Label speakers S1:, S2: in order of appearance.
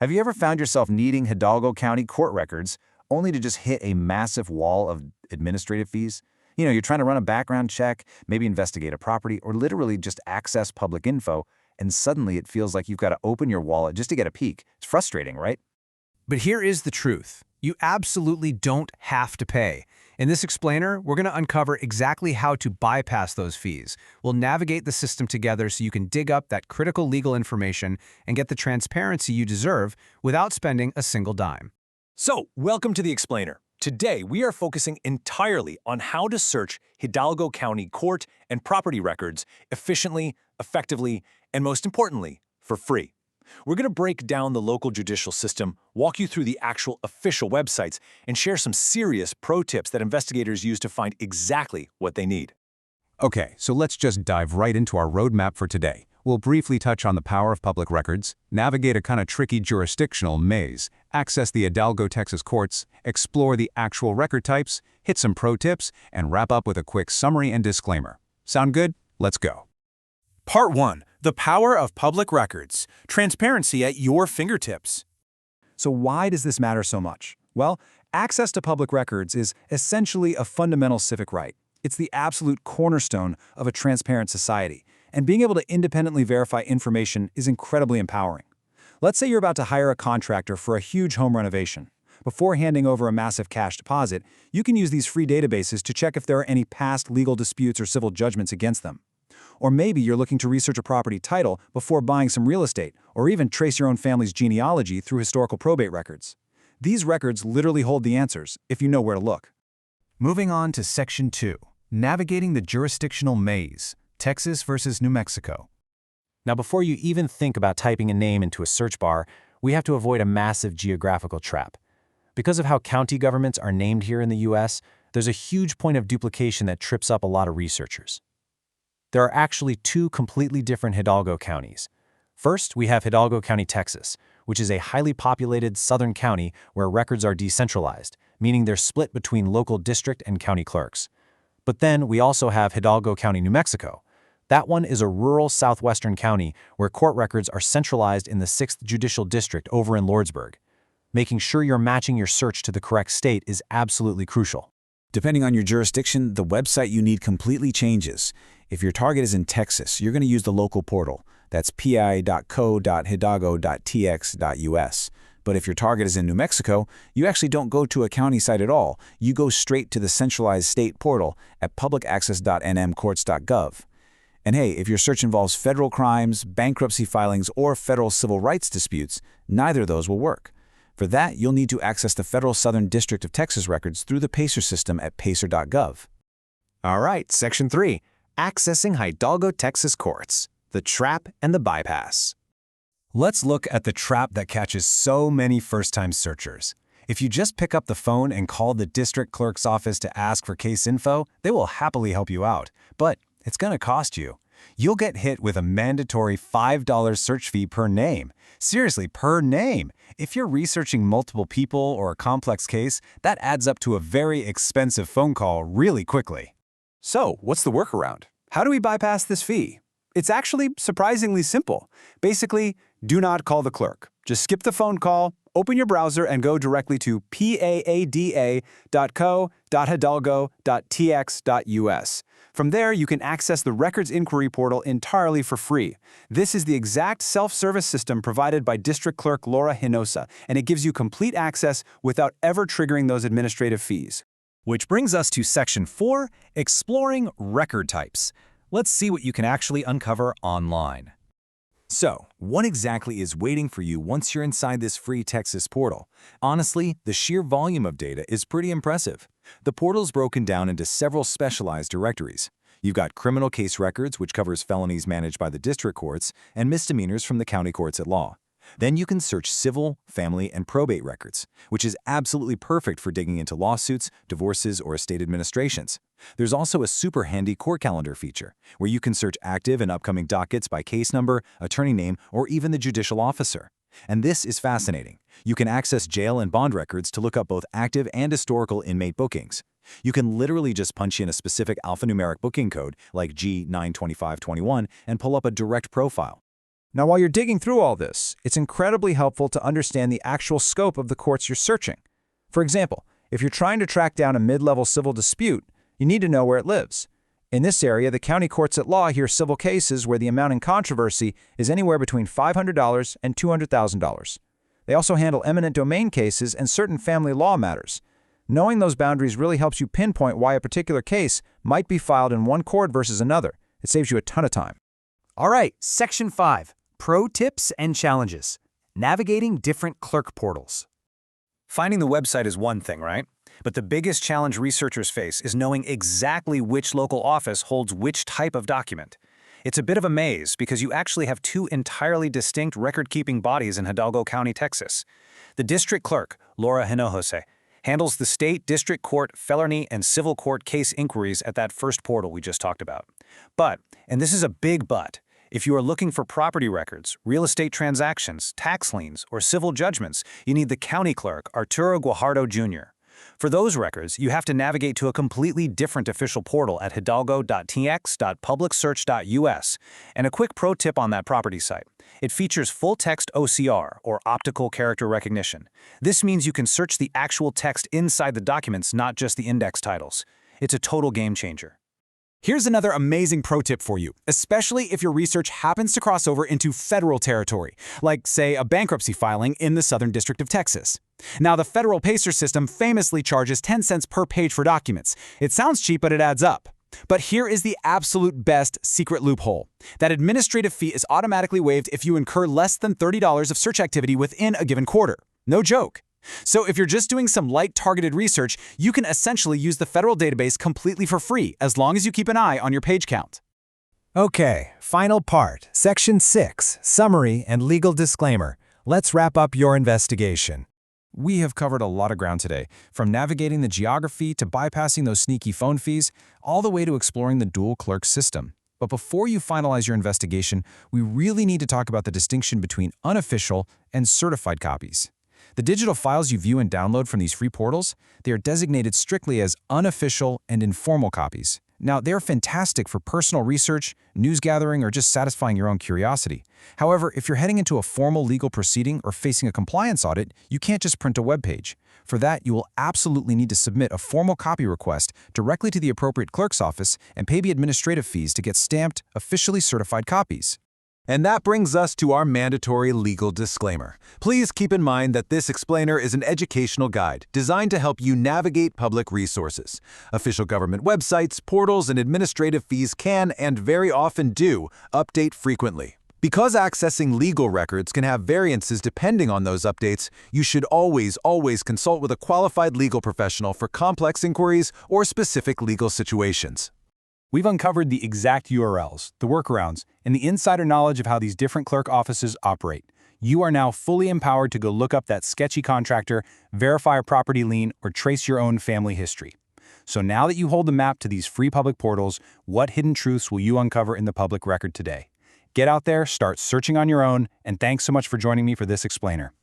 S1: Have you ever found yourself needing Hidalgo County court records only to just hit a massive wall of administrative fees? You're trying to run a background check, maybe investigate a property, or literally just access public info, and suddenly it feels like you've got to open your wallet just to get a peek. It's frustrating, right?
S2: But here is the truth. You absolutely don't have to pay. In this explainer, we're going to uncover exactly how to bypass those fees. We'll navigate the system together so you can dig up that critical legal information and get the transparency you deserve without spending a single dime.
S3: So, welcome to the explainer. Today, we are focusing entirely on how to search Hidalgo County court and property records efficiently, effectively, and most importantly, for free. We're going to break down the local judicial system, walk you through the actual official websites, and share some serious pro tips that investigators use to find exactly what they need.
S4: Okay, so let's just dive right into our roadmap for today. We'll briefly touch on the power of public records, navigate a kind of tricky jurisdictional maze, access the Hidalgo, Texas courts, explore the actual record types, hit some pro tips, and wrap up with a quick summary and disclaimer. Sound good? Let's go.
S5: Part 1. The power of public records. Transparency at your fingertips.
S6: So why does this matter so much? Well, access to public records is essentially a fundamental civic right. It's the absolute cornerstone of a transparent society, and being able to independently verify information is incredibly empowering. Let's say you're about to hire a contractor for a huge home renovation. Before handing over a massive cash deposit, you can use these free databases to check if there are any past legal disputes or civil judgments against them. Or maybe you're looking to research a property title before buying some real estate, or even trace your own family's genealogy through historical probate records. These records literally hold the answers if you know where to look.
S2: Moving on to Section 2, Navigating the Jurisdictional Maze, Texas versus New Mexico.
S3: Now, before you even think about typing a name into a search bar, we have to avoid a massive geographical trap. Because of how county governments are named here in the U.S., there's a huge point of duplication that trips up a lot of researchers. There are actually two completely different Hidalgo counties. First, we have Hidalgo County, Texas, which is a highly populated southern county where records are decentralized, meaning they're split between local district and county clerks. But then we also have Hidalgo County, New Mexico. That one is a rural southwestern county where court records are centralized in the 6th Judicial District over in Lordsburg. Making sure you're matching your search to the correct state is absolutely crucial.
S1: Depending on your jurisdiction, the website you need completely changes. If your target is in Texas, you're going to use the local portal. That's pi.co.hidalgo.tx.us. But if your target is in New Mexico, you actually don't go to a county site at all. You go straight to the centralized state portal at publicaccess.nmcourts.gov. And hey, if your search involves federal crimes, bankruptcy filings, or federal civil rights disputes, neither of those will work. For that, you'll need to access the Federal Southern District of Texas records through the PACER system at pacer.gov.
S2: All right, Section 3, Accessing Hidalgo, Texas courts, the trap and the bypass. Let's look at the trap that catches so many first-time searchers. If you just pick up the phone and call the district clerk's office to ask for case info, they will happily help you out. But it's going to cost you. You'll get hit with a mandatory $5 search fee per name. Seriously, per name. If you're researching multiple people or a complex case, that adds up to a very expensive phone call really quickly.
S6: So, what's the workaround? How do we bypass this fee? It's actually surprisingly simple. Basically, do not call the clerk. Just skip the phone call, open your browser, and go directly to paada.co.hidalgo.tx.us. From there, you can access the Records Inquiry Portal entirely for free. This is the exact self-service system provided by District Clerk Laura Hinosa, and it gives you complete access without ever triggering those administrative fees.
S2: Which brings us to Section 4, Exploring Record Types. Let's see what you can actually uncover online.
S1: So, what exactly is waiting for you once you're inside this free Texas portal? Honestly, the sheer volume of data is pretty impressive. The portal's broken down into several specialized directories. You've got criminal case records, which covers felonies managed by the district courts, and misdemeanors from the county courts at law. Then you can search civil, family, and probate records, which is absolutely perfect for digging into lawsuits, divorces, or estate administrations. There's also a super handy court calendar feature, where you can search active and upcoming dockets by case number, attorney name, or even the judicial officer. And this is fascinating. You can access jail and bond records to look up both active and historical inmate bookings. You can literally just punch in a specific alphanumeric booking code, like G92521, and pull up a direct profile.
S6: Now, while you're digging through all this, it's incredibly helpful to understand the actual scope of the courts you're searching. For example, if you're trying to track down a mid-level civil dispute, you need to know where it lives. In this area, the county courts at law hear civil cases where the amount in controversy is anywhere between $500 and $200,000. They also handle eminent domain cases and certain family law matters. Knowing those boundaries really helps you pinpoint why a particular case might be filed in one court versus another. It saves you a ton of time.
S3: All right, Section 5, Pro Tips and Challenges. Navigating different clerk portals.
S1: Finding the website is one thing, right? But the biggest challenge researchers face is knowing exactly which local office holds which type of document. It's a bit of a maze because you actually have two entirely distinct record-keeping bodies in Hidalgo County, Texas. The district clerk, Laura Hinojose, handles the state district court felony and civil court case inquiries at that first portal we just talked about. But, and this is a big but, if you are looking for property records, real estate transactions, tax liens, or civil judgments, you need the county clerk, Arturo Guajardo Jr. For those records, you have to navigate to a completely different official portal at hidalgo.tx.publicsearch.us. And a quick pro tip on that property site. It features full-text OCR, or optical character recognition. This means you can search the actual text inside the documents, not just the index titles. It's a total game changer.
S5: Here's another amazing pro tip for you, especially if your research happens to cross over into federal territory, like, say, a bankruptcy filing in the Southern District of Texas. Now, the federal PACER system famously charges 10 cents per page for documents. It sounds cheap, but it adds up. But here is the absolute best secret loophole. That administrative fee is automatically waived if you incur less than $30 of search activity within a given quarter. No joke. So if you're just doing some light targeted research, you can essentially use the federal database completely for free, as long as you keep an eye on your page count.
S2: Okay, final part, Section 6, Summary and Legal Disclaimer. Let's wrap up your investigation.
S6: We have covered a lot of ground today, from navigating the geography to bypassing those sneaky phone fees, all the way to exploring the dual clerk system. But before you finalize your investigation, we really need to talk about the distinction between unofficial and certified copies. The digital files you view and download from these free portals, they are designated strictly as unofficial and informal copies. Now, they're fantastic for personal research, news gathering, or just satisfying your own curiosity. However, if you're heading into a formal legal proceeding or facing a compliance audit, you can't just print a web page. For that, you will absolutely need to submit a formal copy request directly to the appropriate clerk's office and pay the administrative fees to get stamped, officially certified copies.
S1: And that brings us to our mandatory legal disclaimer. Please keep in mind that this explainer is an educational guide designed to help you navigate public resources. Official government websites, portals, and administrative fees can, and very often do, update frequently. Because accessing legal records can have variances depending on those updates, you should always consult with a qualified legal professional for complex inquiries or specific legal situations.
S5: We've uncovered the exact URLs, the workarounds, and the insider knowledge of how these different clerk offices operate. You are now fully empowered to go look up that sketchy contractor, verify a property lien, or trace your own family history. So now that you hold the map to these free public portals, what hidden truths will you uncover in the public record today? Get out there, start searching on your own, and thanks so much for joining me for this explainer.